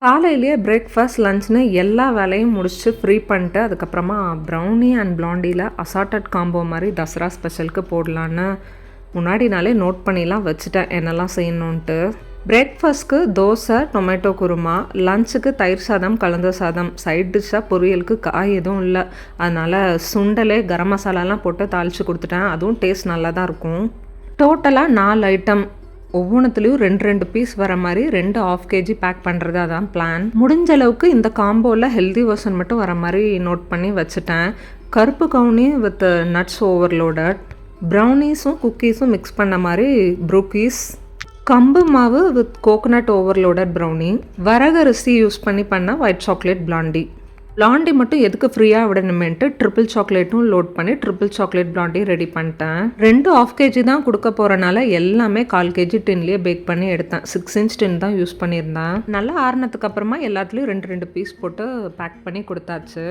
காலையிலேயே பிரேக்ஃபாஸ்ட், லஞ்ச்னு எல்லா வேலையும் முடிச்சுட்டு ஃப்ரீ பண்ணிட்டு, அதுக்கப்புறமா ப்ரௌனி அண்ட் பிளாண்டியில் அசார்ட்டட் காம்போ மாதிரி தசரா ஸ்பெஷலுக்கு போடலான்னு முன்னாடி நாளே நோட் பண்ணிலாம் வச்சுட்டேன் என்னெல்லாம் செய்யணுன்ட்டு. பிரேக்ஃபாஸ்ட்க்கு தோசை, டொமேட்டோ குருமா, லஞ்சுக்கு தயிர் சாதம், கலந்த சாதம், சைட் டிஷ்ஷாக பொரியலுக்கு காய் எதுவும் இல்லை. அதனால் சுண்டலே கரம் மசாலாலாம் போட்டு தாளித்து கொடுத்துட்டேன். அதுவும் டேஸ்ட் நல்லா தான் இருக்கும். டோட்டலாக 4 ஐட்டம், ஒவ்வொன்றுத்துலேயும் 2 பீஸ் வர மாதிரி 2 ½ kg பேக் பண்ணுறது அதான் பிளான். முடிஞ்ச அளவுக்கு இந்த காம்போவில் ஹெல்தி வெர்ஷன் மட்டும் வர மாதிரி நோட் பண்ணி வச்சுட்டேன். கருப்பு கவுனி வித் நட்ஸ் ஓவர்லோடட், ப்ரௌனீஸும் குக்கீஸும் மிக்ஸ் பண்ண மாதிரி ப்ரூக்கீஸ், கம்பு மாவு வித் கோகோனட் ஓவர்லோடட் ப்ரௌனி, வரகரிசி யூஸ் பண்ண ஒயிட் சாக்லேட் பிளாண்டி. பிளாண்டி மட்டும் எதுக்கு ஃப்ரீயாக விடணுமேன்ட்டு ட்ரிபிள் சாக்லேட்டும் லோட் பண்ணி ட்ரிபிள் சாக்லேட் பிளாண்டி ரெடி பண்ணிட்டேன். 2 ½ kg தான் கொடுக்க போகிறனால எல்லாமே 1/4 kg டின்லேயே பேக் பண்ணி எடுத்தேன். 6 inch டின் தான் யூஸ் பண்ணியிருந்தேன். நல்லா ஆறுனதுக்கு அப்புறமா எல்லாத்துலேயும் 2 பீஸ் போட்டு பேக் பண்ணி கொடுத்தாச்சு.